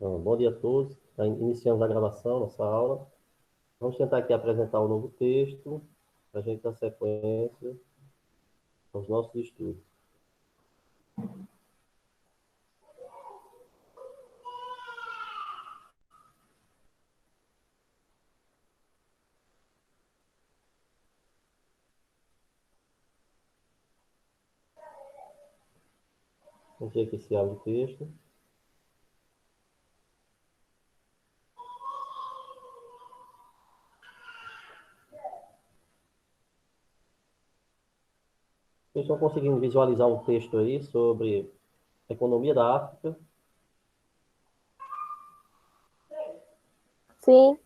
Bom dia a todos. Iniciamos a gravação, nossa aula. Vamos tentar aqui apresentar um novo texto, para a gente dar sequência aos nossos estudos. Vamos ver aqui esse áudio texto. Vocês estão conseguindo visualizar um texto aí sobre a economia da África? Sim.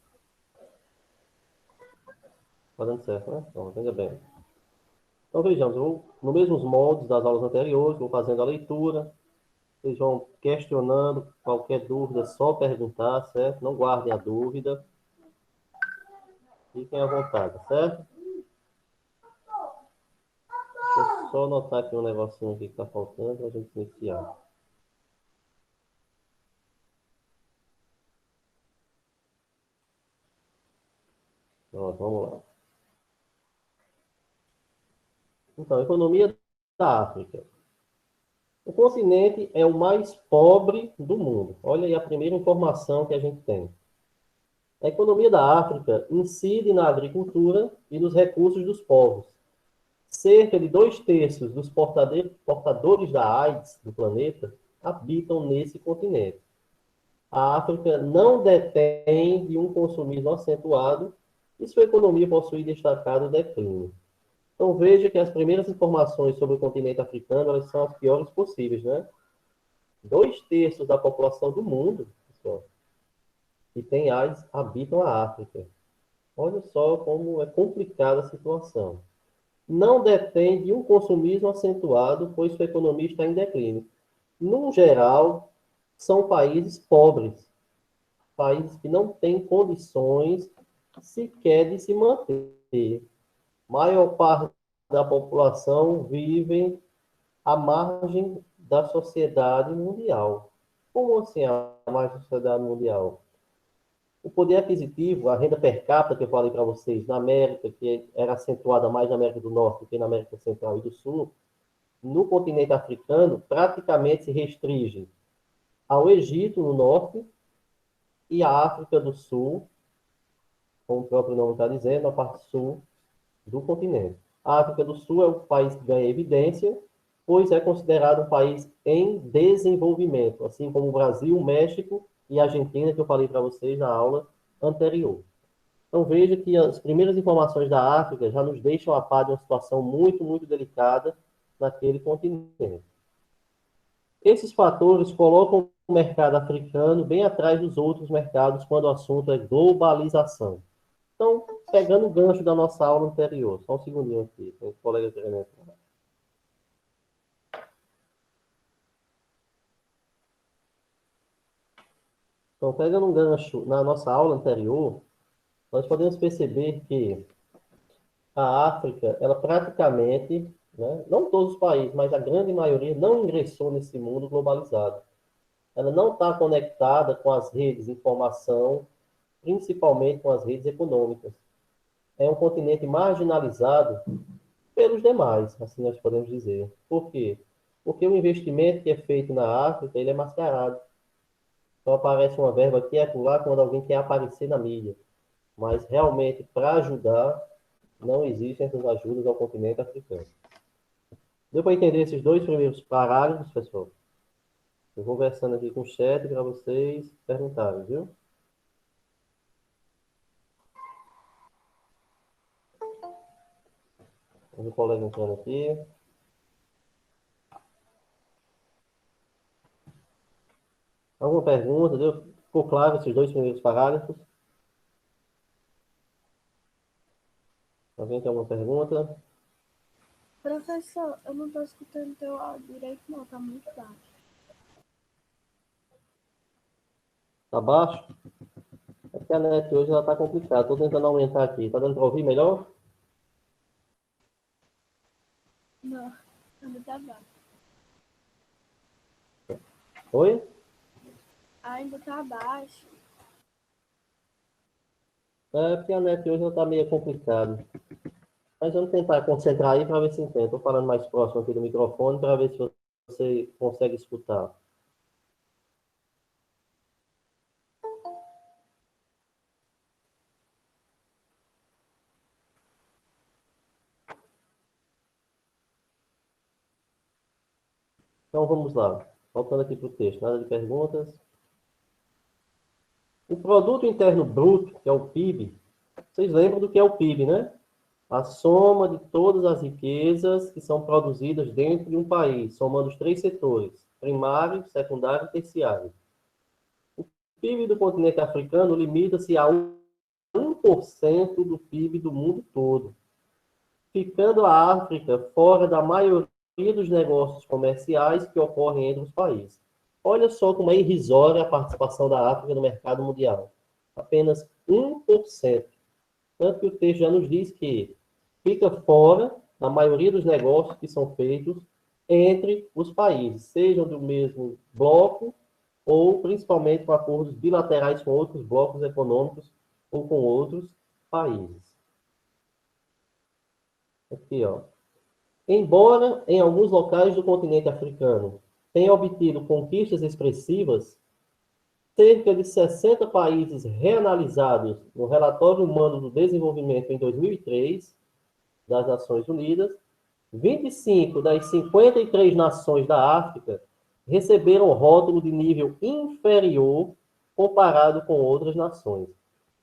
Está dando certo, né? Então, veja bem. Então, vejamos, no mesmos moldes das aulas anteriores, vou fazendo a leitura, vocês vão questionando, qualquer dúvida, é só perguntar, certo? Não guardem a dúvida, fiquem à vontade, certo? Deixa eu só anotar aqui um negocinho aqui que está faltando para a gente iniciar. Pronto, vamos lá. Então, economia da África. O continente é o mais pobre do mundo. Olha aí a primeira informação que a gente tem. A economia da África incide na agricultura e nos recursos dos povos. Cerca de 2/3 dos portadores da AIDS do planeta habitam nesse continente. A África não detém de um consumismo acentuado e sua economia possui destacado declínio. Então veja que as primeiras informações sobre o continente africano elas são as piores possíveis, né? 2/3 da população do mundo, pessoal, que tem AIDS habitam a África. Olha só como é complicada a situação. Não detém de um consumismo acentuado, pois sua economia está em declínio. No geral, são países pobres, países que não têm condições sequer de se manter. Maior parte da população vive à margem da sociedade mundial. Como assim a margem da sociedade mundial? O poder aquisitivo, a renda per capita que eu falei para vocês, na América, que era acentuada mais na América do Norte do que na América Central e do Sul, no continente africano, praticamente se restringe ao Egito, no norte, e à África do Sul, como o próprio nome está dizendo, a parte sul do continente. A África do Sul é o país que ganha evidência, pois é considerado um país em desenvolvimento, assim como o Brasil, México e a Argentina, que eu falei para vocês na aula anterior. Então veja que as primeiras informações da África já nos deixam a par de uma situação muito, muito delicada naquele continente. Esses fatores colocam o mercado africano bem atrás dos outros mercados quando o assunto é globalização. Então, pegando o gancho da nossa aula anterior, só um segundinho aqui, tem um colega querendo entrar. Então, pegando um gancho na nossa aula anterior, nós podemos perceber que a África, ela praticamente, né, não todos os países, mas a grande maioria não ingressou nesse mundo globalizado. Ela não está conectada com as redes de informação, principalmente com as redes econômicas. É um continente marginalizado pelos demais, assim nós podemos dizer. Por quê? Porque o investimento que é feito na África, ele é mascarado. Então aparece uma verba aqui e acolá quando alguém quer aparecer na mídia. Mas realmente, para ajudar, não existem essas ajudas ao continente africano. Deu para entender esses dois primeiros parágrafos, pessoal? Eu vou conversando aqui com o chat para vocês perguntarem, viu? O colega entrando aqui. Alguma pergunta? Deu? Ficou claro esses dois primeiros parágrafos? Alguém tem alguma pergunta? Professor, eu não estou escutando teu áudio direito, não, tá muito baixo. Tá baixo? É que a net hoje ela tá complicada. Estou tentando aumentar aqui. Tá dando para ouvir melhor? Não, tá muito baixo. Oi? Ainda tá baixo. É, porque a net hoje está meio complicado. Mas vamos tentar concentrar aí para ver se entende. Estou falando mais próximo aqui do microfone para ver se você consegue escutar. Então vamos lá. Voltando aqui para o texto, nada de perguntas. O produto interno bruto, que é o PIB, vocês lembram do que é o PIB, né? A soma de todas as riquezas que são produzidas dentro de um país, somando os três setores, primário, secundário e terciário. O PIB do continente africano limita-se a 1% do PIB do mundo todo, ficando a África fora da maioria dos negócios comerciais que ocorrem entre os países. Olha só como é irrisória a participação da África no mercado mundial. Apenas 1%. Tanto que o texto já nos diz que fica fora da maioria dos negócios que são feitos entre os países, sejam do mesmo bloco ou principalmente com acordos bilaterais com outros blocos econômicos ou com outros países. Aqui, ó. Embora em alguns locais do continente africano tenha obtido conquistas expressivas, cerca de 60 países reanalisados no Relatório Humano do Desenvolvimento em 2003 das Nações Unidas, 25 das 53 nações da África receberam rótulo de nível inferior comparado com outras nações.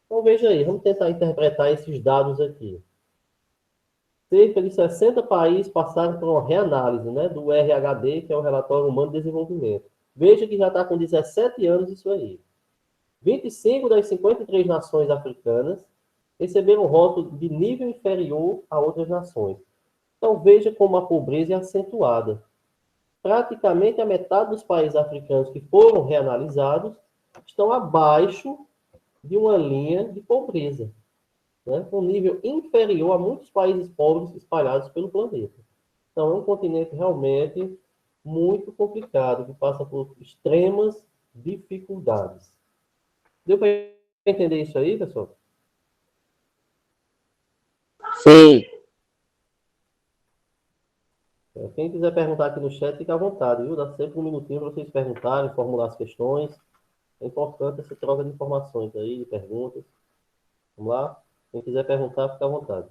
Então veja aí, vamos tentar interpretar esses dados aqui. Cerca de 60 países passaram por uma reanálise, né, do RHD, que é o Relatório Humano de Desenvolvimento. Veja que já está com 17 anos isso aí. 25 das 53 nações africanas receberam rótulo de nível inferior a outras nações. Então veja como a pobreza é acentuada. Praticamente a metade dos países africanos que foram reanalisados estão abaixo de uma linha de pobreza, né, com nível inferior a muitos países pobres espalhados pelo planeta. Então, é um continente realmente muito complicado, que passa por extremas dificuldades. Deu para entender isso aí, pessoal? Sim. Quem quiser perguntar aqui no chat, fica à vontade, viu? Dá sempre um minutinho para vocês perguntarem, formular as questões. É importante essa troca de informações aí, de perguntas. Vamos lá? Quem quiser perguntar, fica à vontade.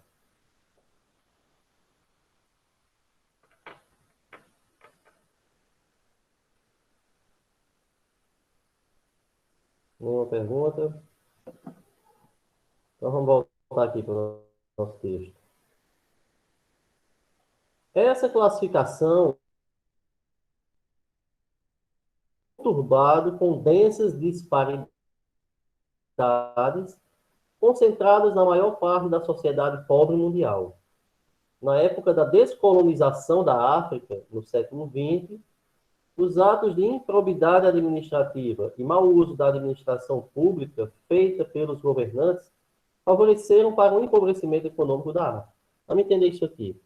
Nenhuma pergunta? Então vamos voltar aqui para o nosso texto. Essa classificação é conturbado com densas disparidades concentradas na maior parte da sociedade pobre mundial. Na época da descolonização da África, no século XX, os atos de improbidade administrativa e mau uso da administração pública feita pelos governantes favoreceram para o empobrecimento econômico da África. Vamos entender isso aqui.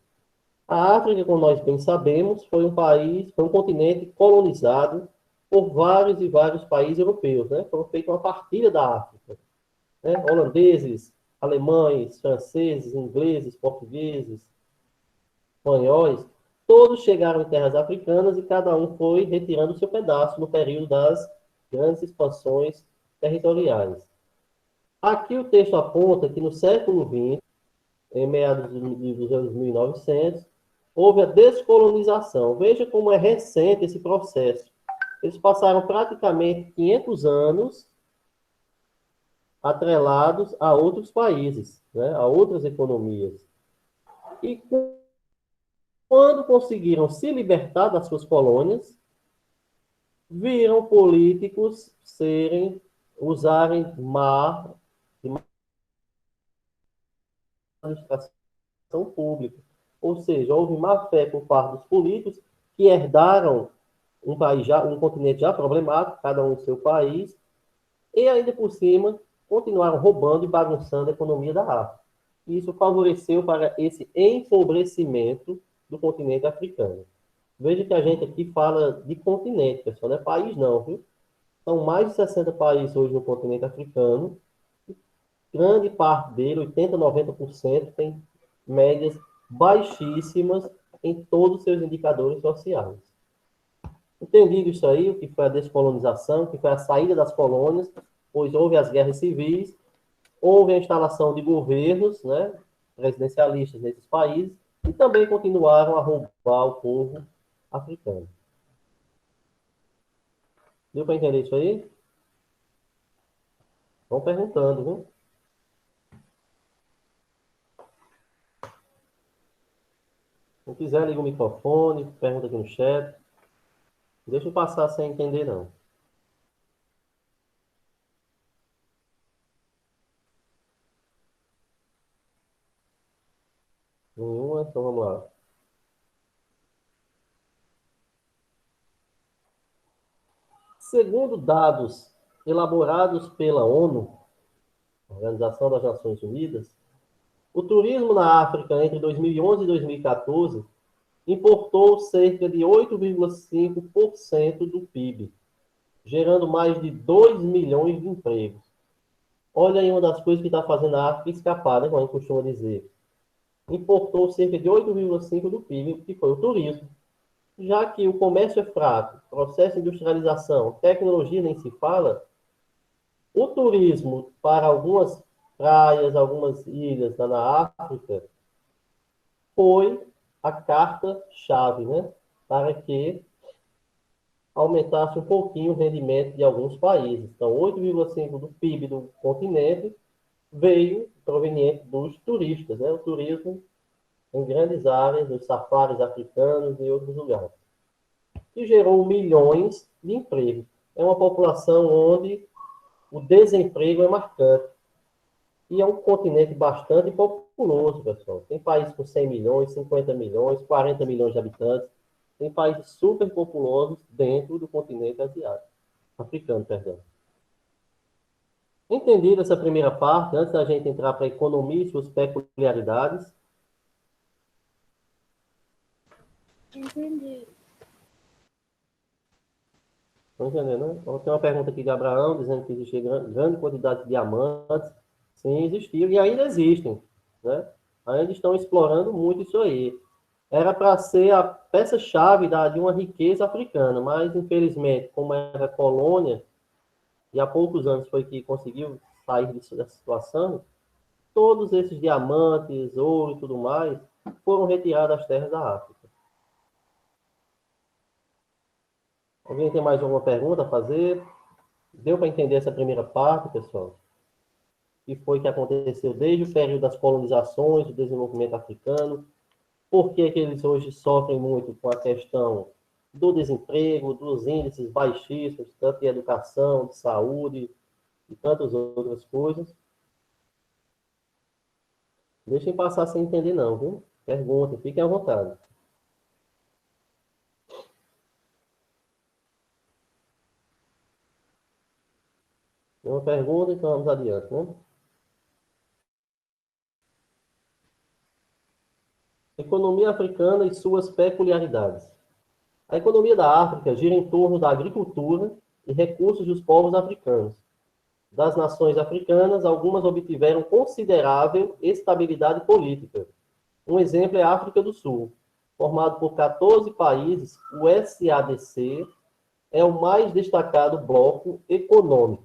A África, como nós bem sabemos, foi um continente colonizado por vários e vários países europeus, né? Foi feita uma partilha da África, né? Holandeses, alemães, franceses, ingleses, portugueses, espanhóis, todos chegaram em terras africanas e cada um foi retirando o seu pedaço no período das grandes expansões territoriais. Aqui o texto aponta que no século XX, em meados dos anos 1900, houve a descolonização. Veja como é recente esse processo. Eles passaram praticamente 500 anos atrelados a outros países, né, a outras economias. E quando conseguiram se libertar das suas colônias, viram políticos usarem má administração pública. Ou seja, houve má fé por parte dos políticos que herdaram um continente já problemático, cada um no seu país, e ainda por cima continuaram roubando e bagunçando a economia da África. Isso favoreceu para esse empobrecimento do continente africano. Veja que a gente aqui fala de continente, pessoal, não é país não, viu? São mais de 60 países hoje no continente africano. Grande parte dele, 80, 90%, tem médias baixíssimas em todos os seus indicadores sociais. Entendido isso aí, o que foi a descolonização, o que foi a saída das colônias, pois houve as guerras civis, houve a instalação de governos, né, presidencialistas nesses países, e também continuaram a roubar o povo africano. Deu para entender isso aí? Vão perguntando, viu? Se quiser, liga o microfone, pergunta aqui no chat. Deixa eu passar sem entender, não. Nenhuma, então vamos lá. Segundo dados elaborados pela ONU, Organização das Nações Unidas, o turismo na África entre 2011 e 2014 importou cerca de 8,5% do PIB, gerando mais de 2 milhões de empregos. Olha aí uma das coisas que está fazendo a África escapar, né, como a gente costuma dizer. Importou cerca de 8,5% do PIB, que foi o turismo. Já que o comércio é fraco, processo de industrialização, tecnologia nem se fala, o turismo para algumas praias, algumas ilhas lá na África, foi a carta-chave, né? Para que aumentasse um pouquinho o rendimento de alguns países. Então, 8,5% do PIB do continente veio proveniente dos turistas, né? O turismo em grandes áreas, nos safaris africanos e outros lugares. E gerou milhões de empregos. É uma população onde o desemprego é marcante. E é um continente bastante populoso, pessoal. Tem países com 100 milhões, 50 milhões, 40 milhões de habitantes. Tem países super populosos dentro do continente asiático. Africano, perdão. Entendida essa primeira parte, antes da gente entrar para a economia e suas peculiaridades? Entendi. Estão entendendo, né? Então, tem uma pergunta aqui de Abraão, dizendo que existe grande quantidade de diamantes. Sim, existiam e ainda existem, né? Ainda estão explorando muito isso aí. Era para ser a peça-chave de uma riqueza africana, mas, infelizmente, como era colônia, e há poucos anos foi que conseguiu sair dessa situação, todos esses diamantes, ouro e tudo mais, foram retirados das terras da África. Alguém tem mais alguma pergunta a fazer? Deu para entender essa primeira parte, pessoal? O que foi que aconteceu desde o período das colonizações, do desenvolvimento africano? Por que que eles hoje sofrem muito com a questão do desemprego, dos índices baixíssimos, tanto de educação, de saúde e tantas outras coisas? Deixem passar sem entender não, viu? Perguntem, fiquem à vontade. Tem uma pergunta, então vamos adiante, né? Economia africana e suas peculiaridades. A economia da África gira em torno da agricultura e recursos dos povos africanos. Das nações africanas, algumas obtiveram considerável estabilidade política. Um exemplo é a África do Sul. Formado por 14 países, o SADC é o mais destacado bloco econômico.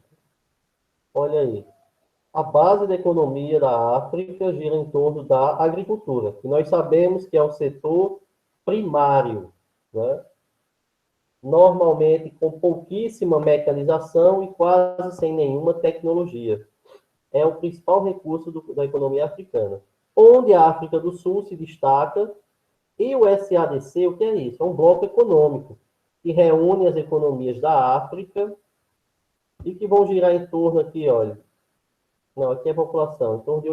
Olha aí. A base da economia da África gira em torno da agricultura, que nós sabemos que é o setor primário, né? Normalmente com pouquíssima mecanização e quase sem nenhuma tecnologia. É o principal recurso da economia africana. Onde a África do Sul se destaca, e o SADC, o que é isso? É um bloco econômico que reúne as economias da África e que vão girar em torno aqui, olha. Não, aqui é a população, em torno de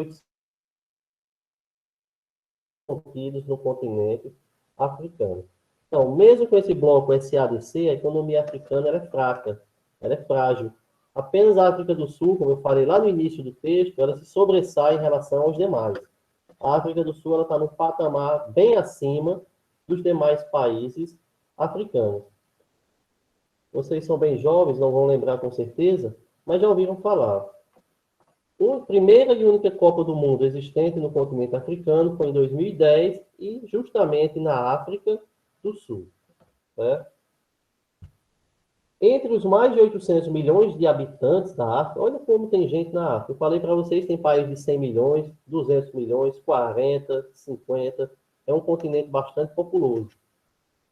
800 no continente africano. Então, mesmo com esse bloco SADC, a economia africana é fraca, ela é frágil. Apenas a África do Sul, como eu falei lá no início do texto, ela se sobressai em relação aos demais. A África do Sul está no patamar bem acima dos demais países africanos. Vocês são bem jovens, não vão lembrar com certeza, mas já ouviram falar. A primeira e única Copa do Mundo existente no continente africano foi em 2010 e justamente na África do Sul. Né? Entre os mais de 800 milhões de habitantes da África, olha como tem gente na África. Eu falei para vocês, tem países de 100 milhões, 200 milhões, 40, 50. É um continente bastante populoso.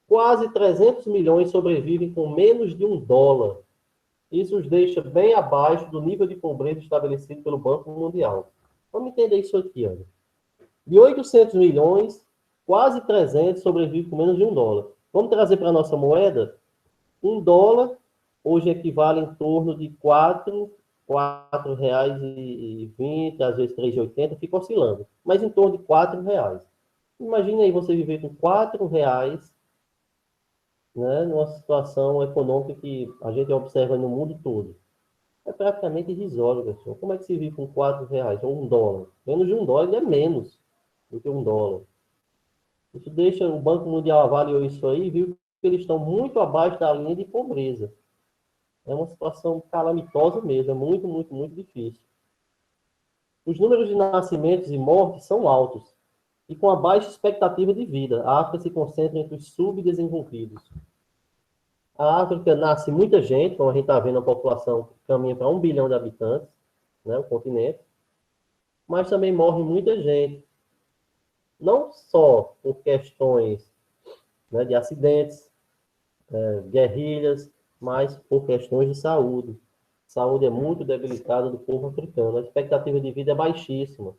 Quase 300 milhões sobrevivem com menos de $1. Isso os deixa bem abaixo do nível de pobreza estabelecido pelo Banco Mundial. Vamos entender isso aqui, Ana. De 800 milhões, quase 300 sobrevivem com menos de $1. Vamos trazer para a nossa moeda? $1 hoje equivale em torno de R$ 4,20, às vezes R$ 3,80, fica oscilando, mas em torno de R$ 4. Imagine aí você viver com R$ 4, né, numa situação econômica que a gente observa no mundo todo. É praticamente irrisório, pessoal. Como é que se vive com R$ 4 ou $1? Menos de $1 é menos do que $1. Isso deixa, o Banco Mundial avaliou isso aí, viu que eles estão muito abaixo da linha de pobreza. É uma situação calamitosa mesmo, é muito, muito, muito difícil. Os números de nascimentos e mortes são altos, e com a baixa expectativa de vida. A África se concentra entre os subdesenvolvidos. A África nasce muita gente, como a gente está vendo, a população caminha para 1 bilhão de habitantes, né, o continente, mas também morre muita gente. Não só por questões, né, de acidentes, guerrilhas, mas por questões de saúde. A saúde é muito debilitada do povo africano. A expectativa de vida é baixíssima.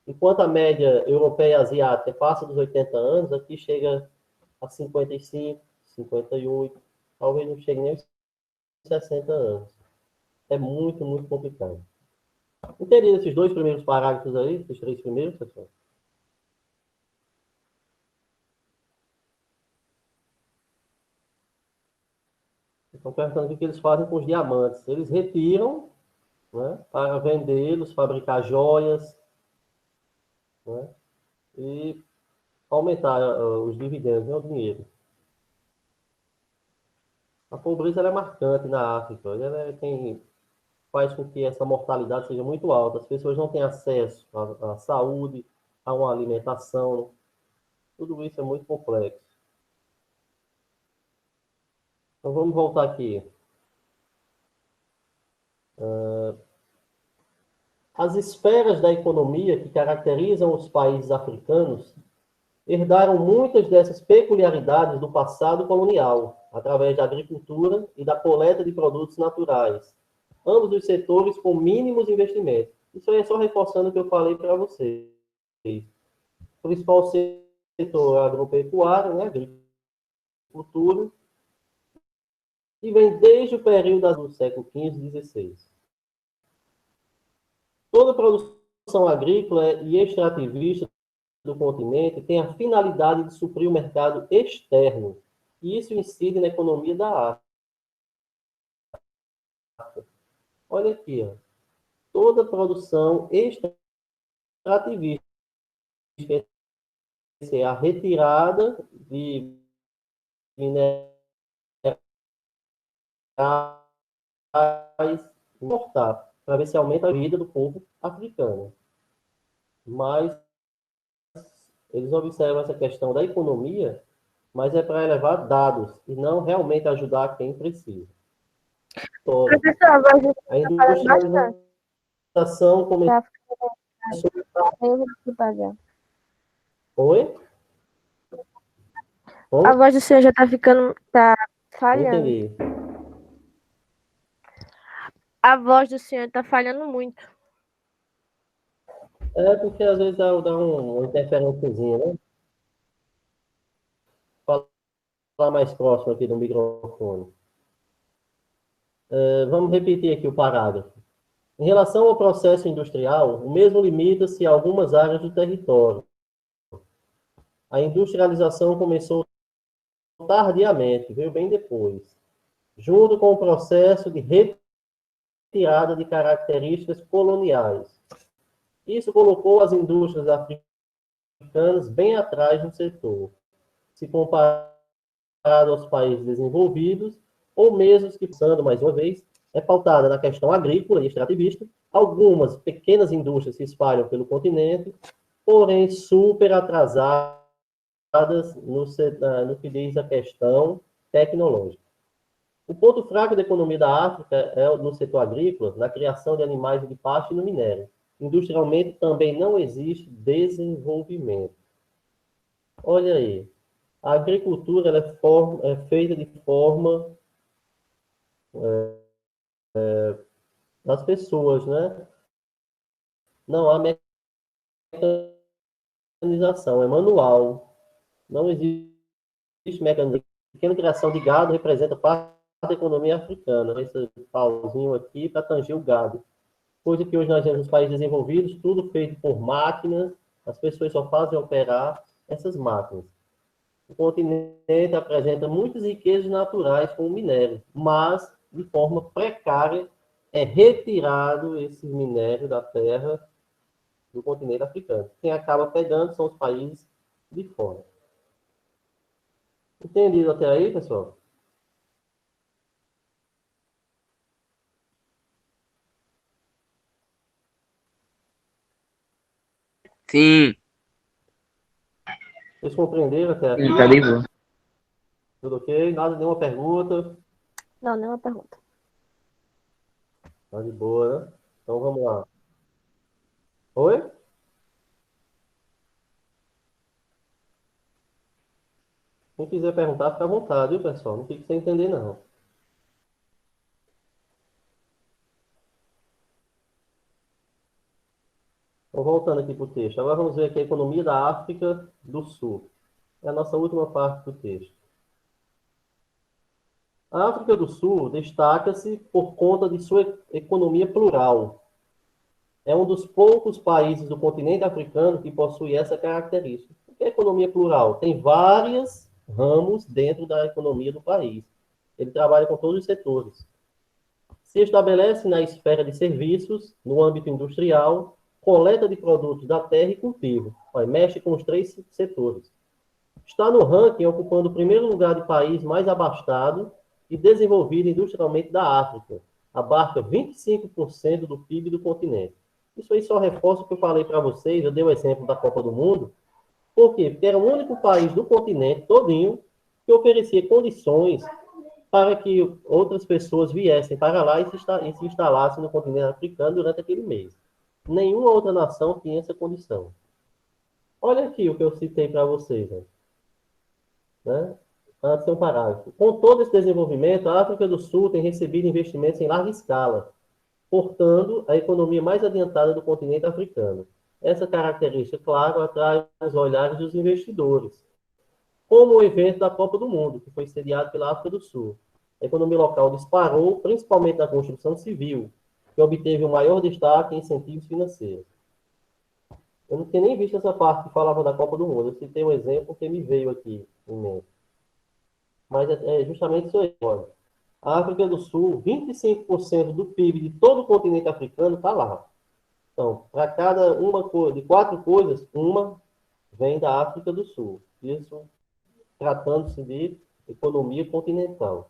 Enquanto a média europeia e asiática passa dos 80 anos, aqui chega a 55, 58, talvez não chegue nem aos 60 anos. É muito, muito complicado. Entendido esses dois primeiros parágrafos aí, esses três primeiros, pessoal? Estão perguntando o que eles fazem com os diamantes. Eles retiram, né, para vendê-los, fabricar joias, né, e aumentar os dividendos, né, o dinheiro. A pobreza ela é marcante na África. Ela é quem faz com que essa mortalidade seja muito alta. As pessoas não têm acesso à saúde, a uma alimentação. Tudo isso é muito complexo. Então vamos voltar aqui. As esferas da economia que caracterizam os países africanos herdaram muitas dessas peculiaridades do passado colonial, através da agricultura e da coleta de produtos naturais. Ambos os setores com mínimos investimentos. Isso aí é só reforçando o que eu falei para vocês. O principal setor agropecuário, né, agricultura, e vem desde o período do século XV e XVI. Toda produção agrícola e extrativista do continente tem a finalidade de suprir o mercado externo, e isso incide na economia da África. Olha aqui, ó. Toda produção extrativista é a retirada de minerais importar, para ver se aumenta a vida do povo africano. Mas eles observam essa questão da economia, mas é para elevar dados e não realmente ajudar quem precisa. Professor, a voz do A senhor tá falando industrialização começou... bastante. Oi? A voz do senhor já tá ficando... tá falhando. Entendi. A voz do senhor tá falhando muito. É porque às vezes dá uma interferênciazinha, né? Falar mais próximo aqui do microfone. Vamos repetir aqui o parágrafo. Em relação ao processo industrial, o mesmo limita-se a algumas áreas do território. A industrialização começou tardiamente, veio bem depois, junto com o processo de retirada de características coloniais. Isso colocou as indústrias africanas bem atrás no setor. Se comparado aos países desenvolvidos, ou mesmo que, pensando mais uma vez, é pautada na questão agrícola e extrativista. Algumas pequenas indústrias se espalham pelo continente, porém super atrasadas no que diz a questão tecnológica. O ponto fraco da economia da África é no setor agrícola, na criação de animais de pasto e no minério. Industrialmente também não existe desenvolvimento. Olha aí, a agricultura ela é feita de forma das pessoas, né? Não há mecanização, é manual. Não existe mecanismo. A pequena criação de gado representa parte da economia africana. Esse pauzinho aqui para tanger o gado. Coisa que hoje nós vemos nos países desenvolvidos, tudo feito por máquinas, as pessoas só fazem operar essas máquinas. O continente apresenta muitas riquezas naturais como minério, mas de forma precária é retirado esse minério da terra do continente africano. Quem acaba pegando são os países de fora. Entendido até aí, pessoal? Sim, Vocês compreenderam até aqui? sim, tá de boa. Tudo ok? Nada, nenhuma pergunta? Não, nenhuma pergunta. Tá de boa, né? Então vamos lá. Oi? Quem quiser perguntar, fica à vontade, viu, pessoal? Não fique sem entender, não. Então, voltando aqui para o texto. Agora vamos ver aqui a economia da África do Sul. É a nossa última parte do texto. A África do Sul destaca-se por conta de sua economia plural. É um dos poucos países do continente africano que possui essa característica. O que é economia plural? Tem vários ramos dentro da economia do país. Ele trabalha com todos os setores. Se estabelece na esfera de serviços, no âmbito industrial, coleta de produtos da terra e cultivo. Mexe com os três setores. Está no ranking ocupando o primeiro lugar de país mais abastado e desenvolvido industrialmente da África. Abarca 25% do PIB do continente. Isso aí só reforça o que eu falei para vocês, eu dei o exemplo da Copa do Mundo. Por quê? Porque era o único país do continente todinho que oferecia condições para que outras pessoas viessem para lá e se instalassem no continente africano durante aquele mês. Nenhuma outra nação tinha essa condição. Olha aqui o que eu citei para vocês, né? Antes tem um parágrafo. Com todo esse desenvolvimento, a África do Sul tem recebido investimentos em larga escala, portando a economia mais adiantada do continente africano. Essa característica, claro, atrai os olhares dos investidores, como o evento da Copa do Mundo, que foi sediado pela África do Sul. A economia local disparou, principalmente na construção civil, que obteve o maior destaque em incentivos financeiros. Eu não tinha nem visto essa parte que falava da Copa do Mundo. Eu citei um exemplo que me veio aqui em mente. Mas é justamente isso aí. Olha. A África do Sul, 25% do PIB de todo o continente africano está lá. Então, para cada uma de quatro coisas, uma vem da África do Sul. Isso tratando-se de economia continental.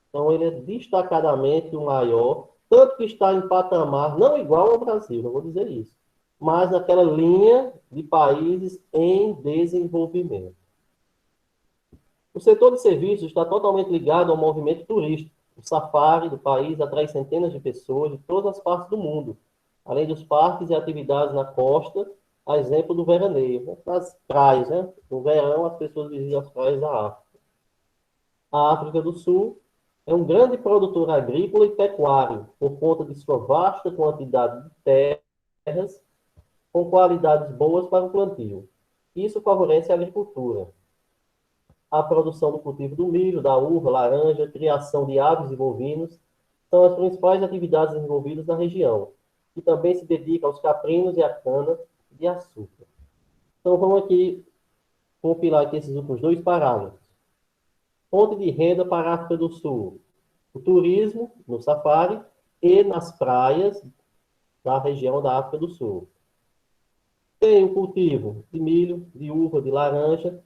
Então, ele é destacadamente o maior, tanto que está em patamar não igual ao Brasil, não vou dizer isso, mas naquela linha de países em desenvolvimento. O setor de serviços está totalmente ligado ao movimento turístico. O safari do país atrai centenas de pessoas de todas as partes do mundo, além dos parques e atividades na costa, a exemplo do veraneio, nas praias, né? No verão, as pessoas visitam as praias da África. A África do Sul é um grande produtor agrícola e pecuário, por conta de sua vasta quantidade de terras com qualidades boas para o plantio. Isso favorece a agricultura, a produção do cultivo do milho, da uva, laranja, criação de aves e bovinos, são as principais atividades desenvolvidas na região, que também se dedica aos caprinos e à cana de açúcar. Então, vamos aqui compilar aqui esses últimos dois parágrafos. Fonte de renda para a África do Sul. O turismo, no safari, e nas praias da região da África do Sul. Tem o cultivo de milho, de uva, de laranja,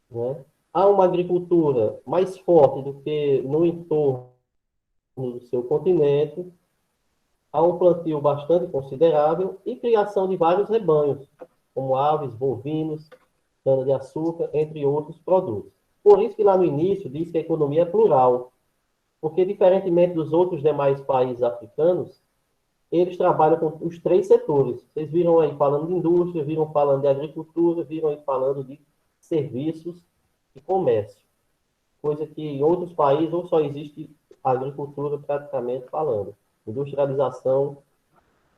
né? há uma agricultura mais forte do que no entorno do seu continente, há um plantio bastante considerável e criação de vários rebanhos, como aves, bovinos, cana-de-açúcar, entre outros produtos. Por isso que lá no início diz que a economia é plural, porque diferentemente dos outros demais países africanos, eles trabalham com os três setores. Vocês viram aí falando de indústria, viram falando de agricultura, viram aí falando de serviços e comércio, coisa que em outros países ou só existe agricultura praticamente falando. Industrialização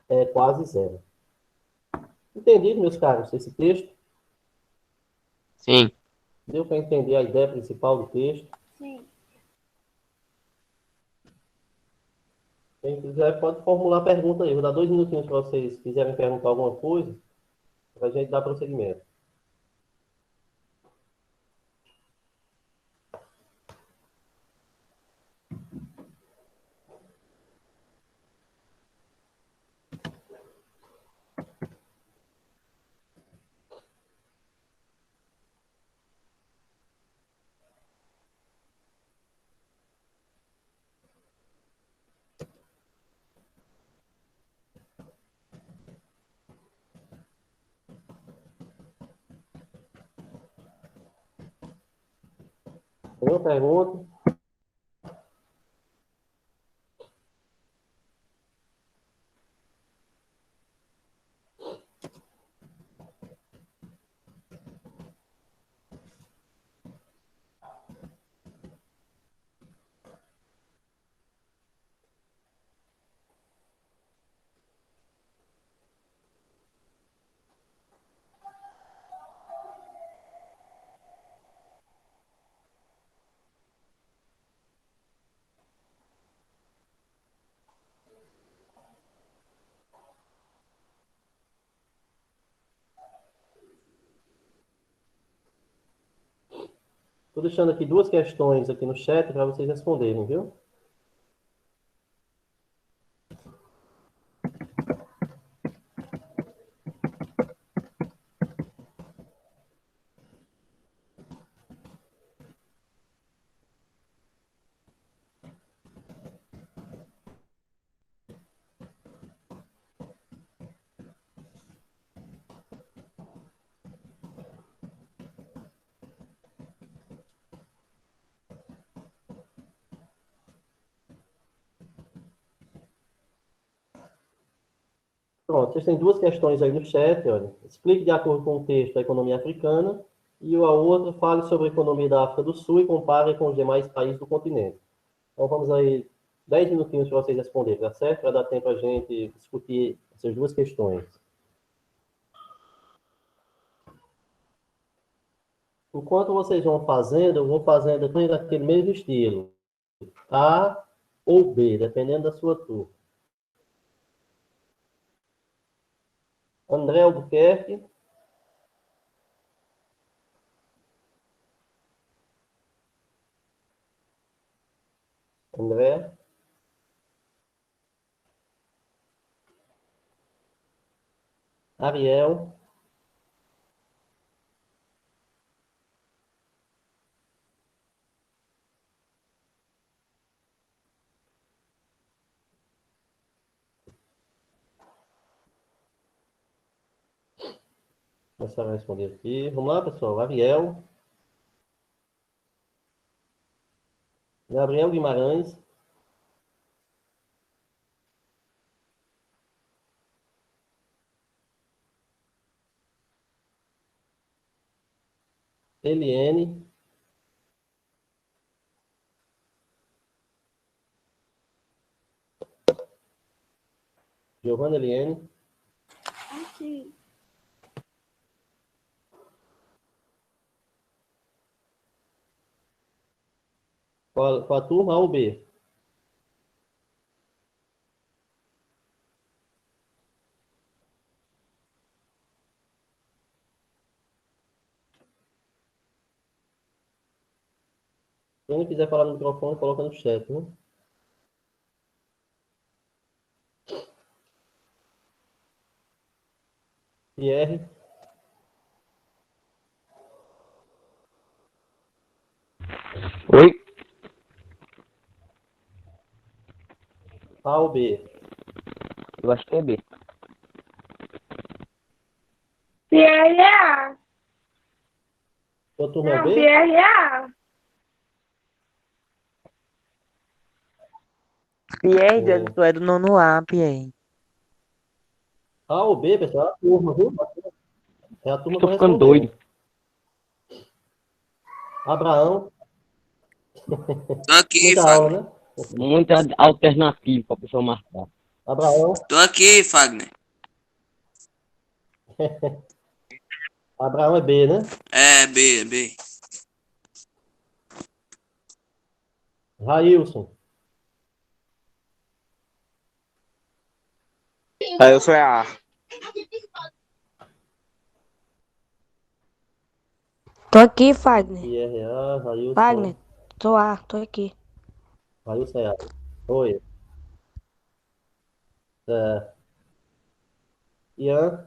é quase zero. Entendido, meus caros, esse texto? Sim. Deu para entender a ideia principal do texto? Sim. Quem quiser pode formular pergunta aí. Vou dar 2 minutinhos para vocês quiserem perguntar alguma coisa, para a gente dar prosseguimento. Nenhuma pergunta? Estou deixando aqui 2 questões aqui no chat para vocês responderem, viu? Pronto, vocês têm 2 questões aí no chat, olha. Explique de acordo com o texto a economia africana e a outra fale sobre a economia da África do Sul e compare com os demais países do continente. Então vamos aí, 10 minutinhos para vocês responderem, tá certo? Para dar tempo a gente discutir essas 2 questões. Enquanto vocês vão fazendo, eu vou fazendo daquele mesmo estilo. A ou B, dependendo da sua turma. André Albuquerque. André. Ariel. Começar a responder aqui. Vamos lá, pessoal. Ariel. Gabriel Guimarães. Eliene. Giovanna Eliene. Aqui. Qual a turma A ou B? Quem não quiser falar no microfone, coloca no chat, né? Pierre. Oi? A ou B? Eu acho que é B. Pierre é A. Sua turma é Não, B? Pierre é A. Pierre, Sim. tu é do nono A, Pierre. A ou B, pessoal, é a turma, viu? É a turma Tô que ficando doido. respondeu. Abraão, Tô aqui, muita aula, Fagner. né? Muita alternativa pra pessoa marcar. Abraão, Tô aqui, Fagner. Abraão é B, né? É, B, B. Railson, Aí eu sou a. Tô aqui, Fagner. Pierre é A, Fagner, Railson, tô aqui. Railson é A. Oi, é, Ian,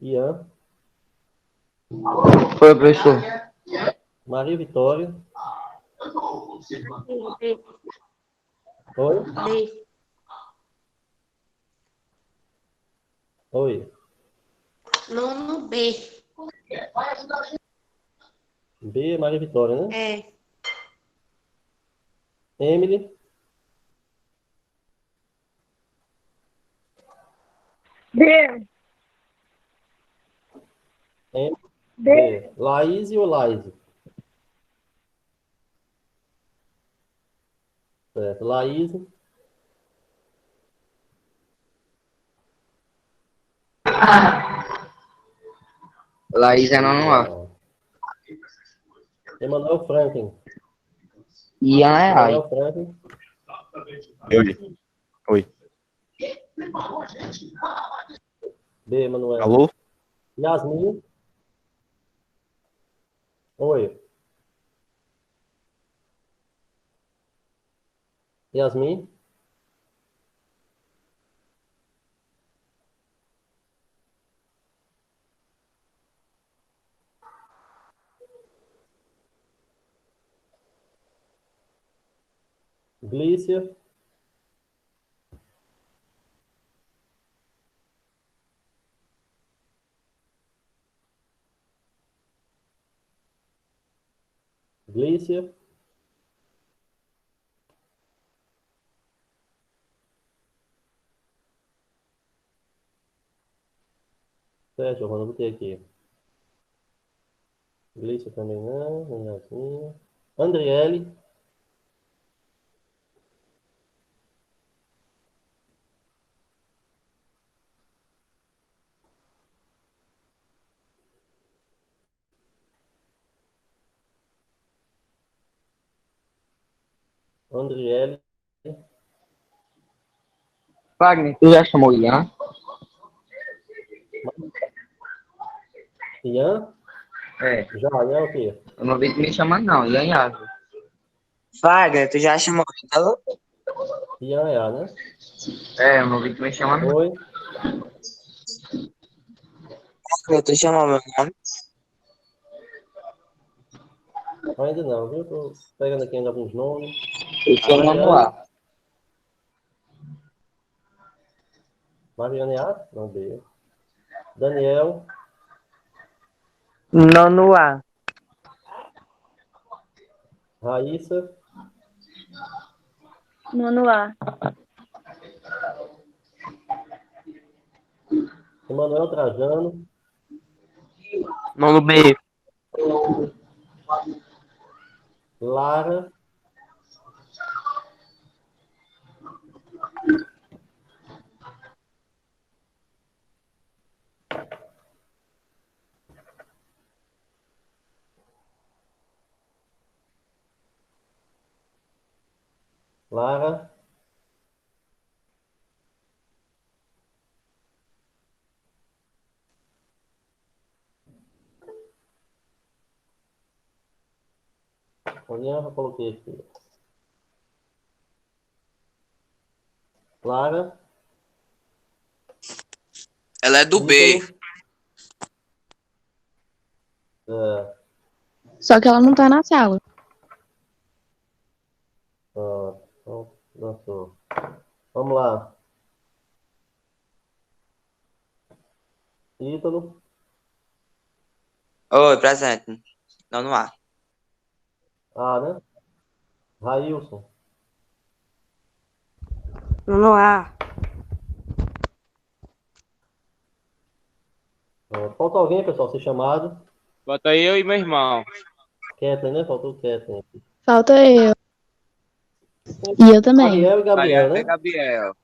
Ian, Oi, professor. Maria Vitória, B. oi, B. oi, Nono B. B, Maria Vitória, né? É. Emily, B. Em- B. B, Laís ou Laís? Certo, Laís, Laís é Laís nono é A. A. Emanuel Franklin, Ian é A. Emanuel Franklin, Oi. Oi. B, Emanuel. Alô? Yasmin, oi, Yasmin, Glícia, Glícia, certo, Giovana, botei aqui. Glícia também não, Yasmin. Andriele, Andriele, Wagner, tu já chamou Ian? Ian, É. já, Ian é o quê? Eu não vi tu me chamando, não. Ian e Asa. Fagner, tu já chamou ela? Ian é A, né? É, eu não vi tu me chamando, não. Oi, Fagner, tu chamou meu nome? ainda não, viu? Tô pegando aqui ainda alguns nomes. Eu sou nono Mariane, A. Mariane é A? Não, B. Daniel, Nono A. Raíssa, Nono A. Emanuel Trajano, Nono B. Lara, Lara, Mariana, eu coloquei aqui. Clara, Ela é do B. Ítalo, é, Só que ela não tá na sala. então, dançou. Vamos lá. Ítalo, Oi, presente. Não, no ar. A, né? Railson. No ar. Falta alguém, pessoal, ser chamado. Bota eu e meu irmão. Kathleen, né? Faltou o Kathleen. Falta eu. E eu também. Ariel e Gabriel, Ariel e né? Gabriel.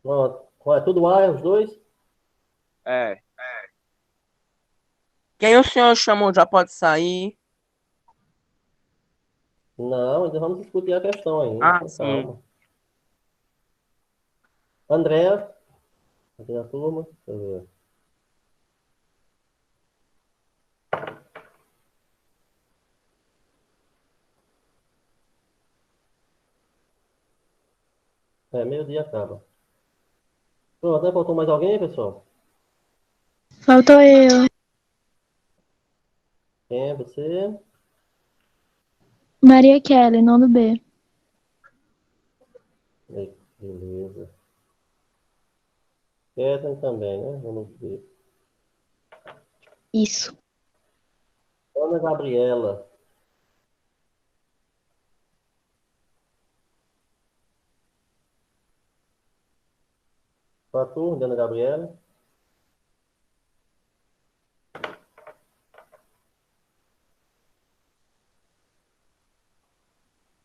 Pronto. É tudo A, os dois? É. Quem o senhor chamou já pode sair? Não, ainda vamos discutir a questão ainda. Ah, Com sim. calma. Andréa, aqui na turma. Deixa eu ver. Meio-dia acaba. Pronto, né? Faltou mais alguém, pessoal? Faltou eu. Quem é você? Maria Kelly, nono B. Beleza. Kathleen também, né? Vamos ver. Isso. Ana Gabriela. Qual a turma, Ana Gabriela?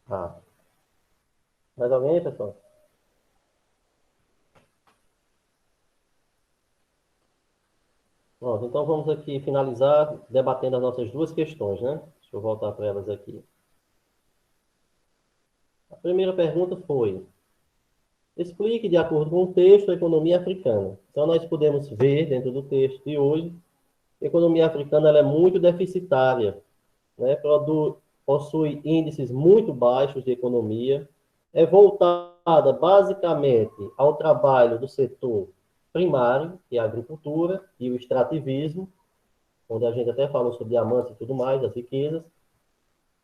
Ah. Mais alguém, pessoal? Pronto, então vamos aqui finalizar debatendo as nossas duas questões, né? Deixa eu voltar para elas aqui. A primeira pergunta foi: explique, de acordo com o texto, a economia africana. Então, nós podemos ver, dentro do texto de hoje, que a economia africana ela é muito deficitária, né? Possui índices muito baixos de economia, é voltada basicamente ao trabalho do setor primário, que é a agricultura e o extrativismo, onde a gente até falou sobre diamantes e tudo mais, as riquezas,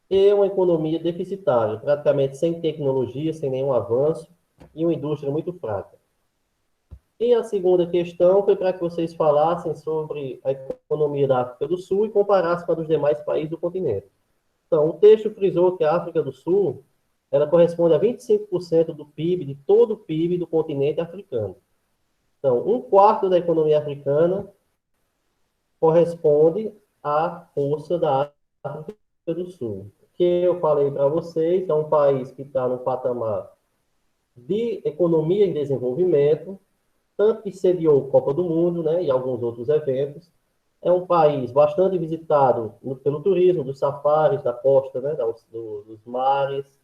e uma economia deficitária, praticamente sem tecnologia, sem nenhum avanço, e uma indústria muito fraca. E a segunda questão foi para que vocês falassem sobre a economia da África do Sul e comparassem com a dos demais países do continente. Então, o texto frisou que a África do Sul ela corresponde a 25% do PIB, de todo o PIB do continente africano. Então, um quarto da economia africana corresponde à força da África do Sul. Que eu falei para vocês, é um país que está no patamar de economia em desenvolvimento, tanto que sediou Copa do Mundo, né, e alguns outros eventos. É um país bastante visitado pelo turismo, dos safaris, da costa, né, dos mares.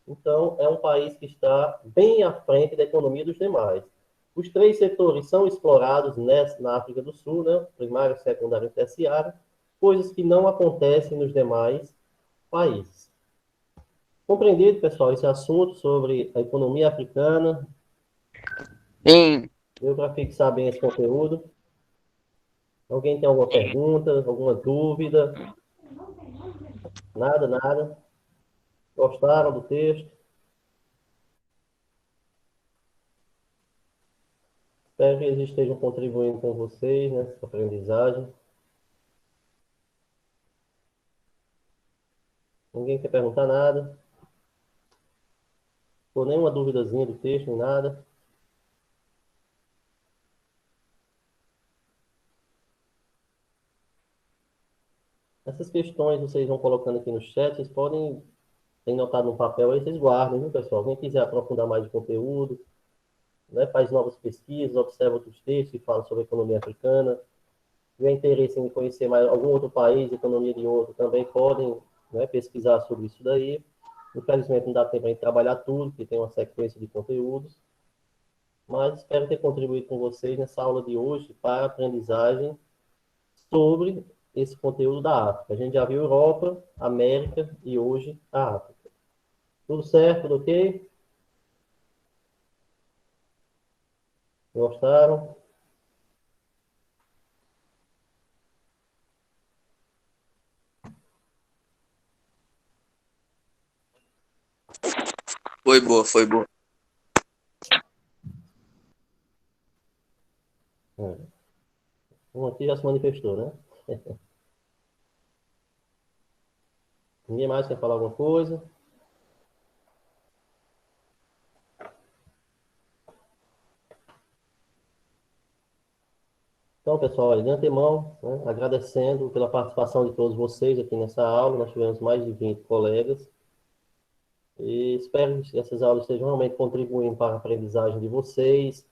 Então, é um país que está bem à frente da economia dos demais. Os três setores são explorados na África do Sul, né, primário, secundário e terciário, coisas que não acontecem nos demais países. Compreendido, pessoal, esse assunto sobre a economia africana? Sim. Deu para fixar bem esse conteúdo? Alguém tem alguma pergunta, alguma dúvida? Nada, nada. Gostaram do texto? Espero que eles estejam contribuindo com vocês nessa aprendizagem. Ninguém quer perguntar nada? Ou nenhuma duvidazinha do texto, nem nada? Essas questões vocês vão colocando aqui no chat, vocês podem, tem notado no papel aí, vocês guardem, viu, pessoal? Quem quiser aprofundar mais o conteúdo, né, faz novas pesquisas, observa outros textos que falam sobre a economia africana, tiver interesse em conhecer mais algum outro país, economia de outro, também podem, né, pesquisar sobre isso daí. Infelizmente não dá tempo para trabalhar tudo, porque tem uma sequência de conteúdos, mas espero ter contribuído com vocês nessa aula de hoje para a aprendizagem sobre esse conteúdo da África. A gente já viu Europa, América e hoje a África. Tudo certo, tudo ok? Gostaram? Foi boa, foi boa. Um aqui já se manifestou, né? Ninguém mais quer falar alguma coisa? Então, pessoal, olha, de antemão, né, agradecendo pela participação de todos vocês aqui nessa aula. Nós tivemos mais de 20 colegas. E espero que essas aulas estejam realmente contribuindo para a aprendizagem de vocês.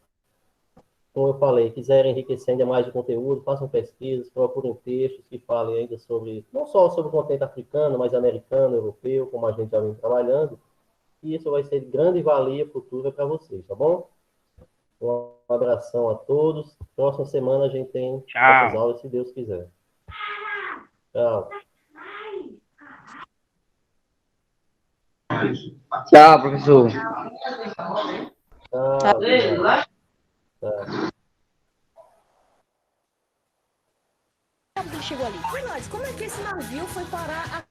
Como eu falei, quiserem enriquecer ainda mais de conteúdo, façam pesquisas, procurem textos que falem ainda sobre, não só sobre o continente africano, mas americano, europeu, como a gente já vem trabalhando. E isso vai ser de grande valia futura para vocês, tá bom? Um abração a todos. Próxima semana a gente tem essas aulas, se Deus quiser. Tchau. Tchau, professor. Tchau. Tchau. Chegou ali. Mas como é que esse navio foi parar